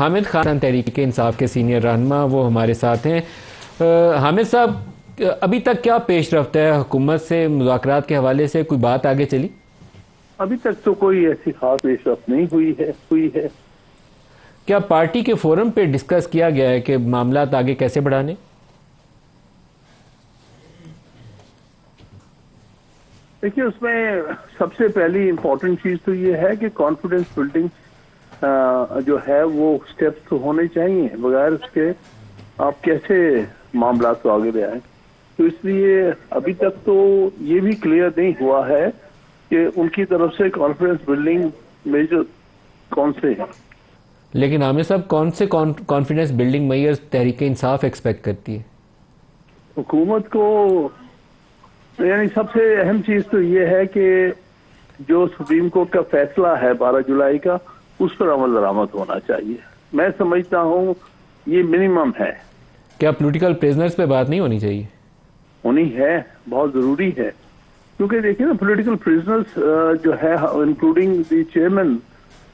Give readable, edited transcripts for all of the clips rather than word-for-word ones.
حامد خان تحریک انصاف کے سینئر رہنما وہ ہمارے ساتھ ہیں۔ حامد صاحب، ابھی تک کیا پیش رفت ہے حکومت سے مذاکرات کے حوالے سے؟ کوئی بات آگے چلی؟ ابھی تک تو کوئی ایسی خاص پیش رفت نہیں ہوئی ہے۔ کیا پارٹی کے فورم پہ ڈسکس کیا گیا ہے کہ معاملات آگے کیسے بڑھانے؟ دیکھیے، اس میں سب سے پہلی امپورٹنٹ چیز تو یہ ہے کہ کانفیڈنس بلڈنگ جو ہے وہ سٹیپس تو ہونے چاہیے، بغیر اس کے آپ کیسے معاملات کو آگے لے آئیں۔ تو اس لیے ابھی تک تو یہ بھی کلیئر نہیں ہوا ہے کہ ان کی طرف سے کانفیڈنس بلڈنگ میجر کون سے ہیں۔ لیکن عامر صاحب، کون سے confidence building measures Tehreek Insaf expect کرتی ہے؟ حکومت کو یعنی سب سے اہم چیز تو یہ ہے کہ جو سپریم کورٹ کا فیصلہ ہے 12 جولائی کا، اس پر عمل درآمد ہونا چاہیے۔ میں سمجھتا ہوں یہ منیمم ہے۔ کیا پولیٹیکل پریزنرز پہ بات نہیں ہونی چاہیے؟ ہونی ہے، بہت ضروری ہے، کیونکہ دیکھیں نا، پولیٹیکل پریزنرز جو ہے انکلوڈنگ دی چیئرمین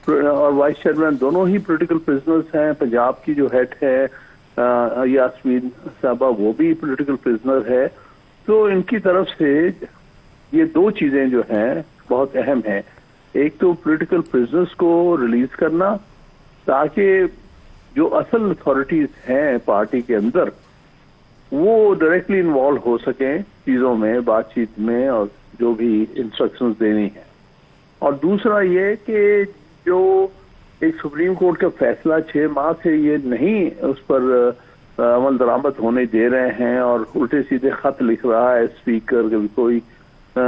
اور وائس چیئرمین دونوں ہی پولیٹیکل پریزنرز ہیں۔ پنجاب کی جو ہیڈ ہے یاسمین صاحبہ، وہ بھی پولیٹیکل پریزنر ہے۔ تو ان کی طرف سے یہ دو چیزیں جو ہیں بہت اہم ہیں۔ ایک تو پولیٹیکل پریزنرز کو ریلیز کرنا، تاکہ جو اصل اتھارٹیز ہیں پارٹی کے اندر وہ ڈائریکٹلی انوالو ہو سکیں چیزوں میں، بات چیت میں، اور جو بھی انسٹرکشنز دینی ہیں۔ اور دوسرا یہ کہ جو ایک سپریم کورٹ کا فیصلہ 6 ماہ سے یہ نہیں اس پر عمل درآمد ہونے دے رہے ہیں، اور الٹے سیدھے خط لکھ رہا ہے اسپیکر کوئی،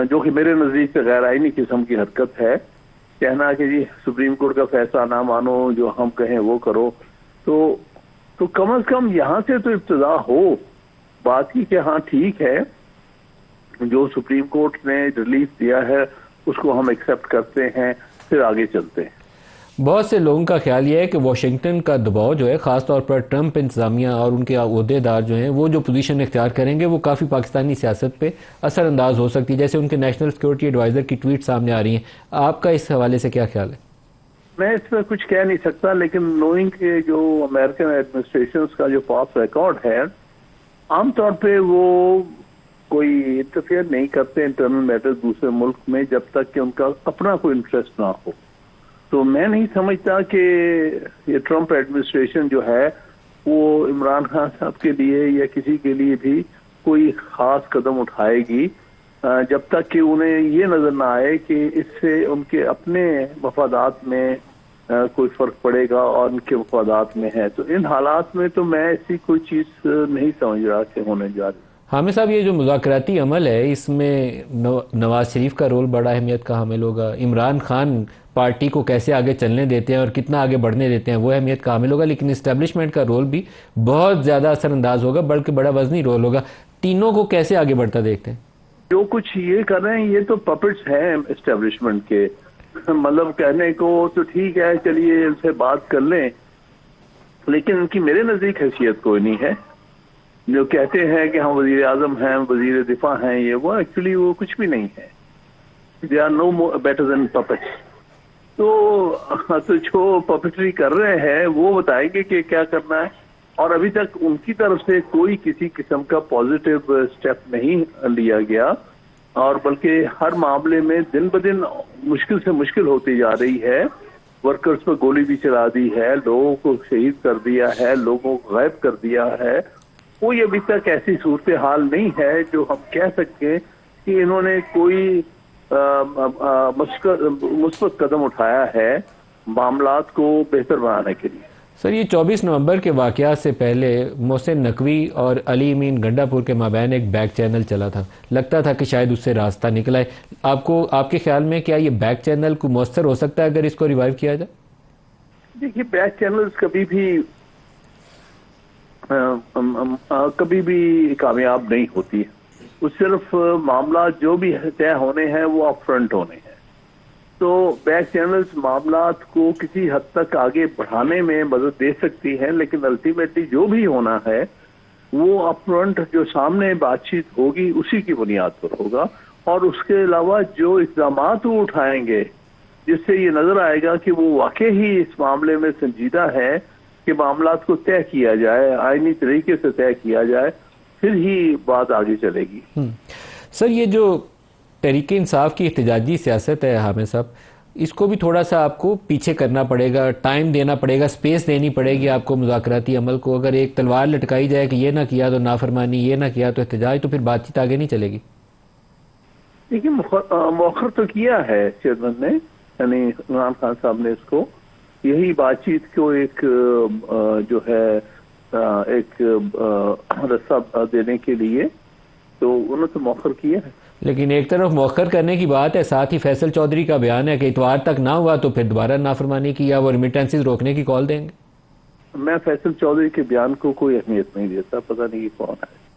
جو کہ میرے نزدیک سے غیر آئینی قسم کی حرکت ہے، کہنا کہ جی سپریم کورٹ کا فیصلہ نہ مانو، جو ہم کہیں وہ کرو۔ تو کم از کم یہاں سے تو ابتدا ہو بات کی کہ ہاں ٹھیک ہے، جو سپریم کورٹ نے ریلیف دیا ہے اس کو ہم ایکسپٹ کرتے ہیں، پھر آگے چلتے ہیں۔ بہت سے لوگوں کا خیال یہ ہے کہ واشنگٹن کا دباؤ جو ہے، خاص طور پر ٹرمپ انتظامیہ اور ان کے عہدے دار جو ہیں، وہ جو پوزیشن اختیار کریں گے وہ کافی پاکستانی سیاست پہ اثر انداز ہو سکتی ہے، جیسے ان کے نیشنل سیکورٹی ایڈوائزر کی ٹویٹ سامنے آ رہی ہیں۔ آپ کا اس حوالے سے کیا خیال ہے؟ میں اس میں کچھ کہہ نہیں سکتا، لیکن نوئنگ کہ جو امریکن ایڈمنسٹریشنز کا جو پاس ریکارڈ ہے، عام طور پہ وہ کوئی انٹرفیئر نہیں کرتے انٹرنل میٹر دوسرے ملک میں، جب تک کہ ان کا اپنا کوئی انٹرسٹ نہ ہو۔ تو میں نہیں سمجھتا کہ یہ ٹرمپ ایڈمنسٹریشن جو ہے وہ عمران خان صاحب کے لیے یا کسی کے لیے بھی کوئی خاص قدم اٹھائے گی، جب تک کہ انہیں یہ نظر نہ آئے کہ اس سے ان کے اپنے مفادات میں کوئی فرق پڑے گا اور ان کے مفادات میں ہے۔ تو ان حالات میں تو میں ایسی کوئی چیز نہیں سمجھ رہا کہ ہونے جا رہی۔ حامد صاحب، یہ جو مذاکراتی عمل ہے، اس میں نواز شریف کا رول بڑا اہمیت کا حامل ہوگا، عمران خان پارٹی کو کیسے آگے چلنے دیتے ہیں اور کتنا آگے بڑھنے دیتے ہیں وہ اہمیت کا حامل ہوگا، لیکن اسٹیبلشمنٹ کا رول بھی بہت زیادہ اثر انداز ہوگا، بلکہ بڑا وزنی رول ہوگا۔ تینوں کو کیسے آگے بڑھتا دیکھتے ہیں؟ جو کچھ یہ کر رہے ہیں یہ تو پپٹس ہیں اسٹیبلشمنٹ کے، مطلب کہنے کو تو ٹھیک ہے، چلیے ان سے بات کر لیں، لیکن ان کی میرے نزدیک حیثیت کوئی نہیں ہے۔ جو کہتے ہیں کہ ہم وزیر اعظم ہیں، وزیر دفاع ہیں، یہ وہ ایکچولی وہ کچھ بھی نہیں ہے۔ They are no better than puppets. تو جو پپٹری کر رہے ہیں وہ بتائیں گے کہ کیا کرنا ہے، اور ابھی تک ان کی طرف سے کوئی کسی قسم کا پازیٹیو اسٹیپ نہیں لیا گیا، اور بلکہ ہر معاملے میں دن بدن مشکل سے مشکل ہوتی جا رہی ہے۔ ورکرز پر گولی بھی چلا دی ہے، لوگوں کو شہید کر دیا ہے، لوگوں کو غائب کر دیا ہے۔ کوئی ابھی تک ایسی صورتحال نہیں ہے جو ہم کہہ سکیں کہ انہوں نے کوئی مثبت قدم اٹھایا ہے معاملات کو بہتر بنانے کے لیے۔ سر، یہ 24 نومبر کے واقعات سے پہلے محسن نقوی اور علی امین گنڈا پور کے مابین ایک بیک چینل چلا تھا، لگتا تھا کہ شاید اس سے راستہ نکلا ہے۔ آپ کے خیال میں کیا یہ بیک چینل کو مؤثر ہو سکتا ہے اگر اس کو ریوائیو کیا جائے؟ دیکھیے، بیک چینلز کبھی بھی کامیاب نہیں ہوتی ہے۔ وہ صرف معاملات جو بھی طے ہونے ہیں وہ اپ فرنٹ ہونے ہیں۔ تو بیک چینلز معاملات کو کسی حد تک آگے بڑھانے میں مدد دے سکتی ہیں، لیکن الٹیمیٹلی جو بھی ہونا ہے وہ اپ فرنٹ جو سامنے بات چیت ہوگی اسی کی بنیاد پر ہوگا، اور اس کے علاوہ جو اقدامات وہ اٹھائیں گے جس سے یہ نظر آئے گا کہ وہ واقعی ہی اس معاملے میں سنجیدہ ہے، کہ معاملات کو طے کیا جائے، آئینی طریقے سے طے کیا جائے، پھر ہی بات آگے چلے گی۔ سر یہ جو تحریک انصاف کی احتجاجی سیاست ہے حامد صاحب، اس کو بھی تھوڑا سا آپ کو پیچھے کرنا پڑے گا، ٹائم دینا پڑے گا، سپیس دینی پڑے گی آپ کو مذاکراتی عمل کو۔ اگر ایک تلوار لٹکائی جائے کہ یہ نہ کیا تو نافرمانی، یہ نہ کیا تو احتجاج، تو پھر بات چیت آگے نہیں چلے گی۔ دیکھیے مؤخر تو کیا ہے چیئرمین نے، یعنی عمران خان صاحب نے اس کو، یہی بات چیت کو ایک جو ہے ایک رستہ دینے کے لیے، تو انہوں نے تو مؤخر کیا ہے۔ لیکن ایک طرف مؤخر کرنے کی بات ہے، ساتھ ہی فیصل چودھری کا بیان ہے کہ اتوار تک نہ ہوا تو پھر دوبارہ نافرمانی کی یا وہ ریمیٹنسز روکنے کی کال دیں گے۔ میں فیصل چودھری کے بیان کو کوئی اہمیت نہیں دیتا، پتہ نہیں یہ کون ہے۔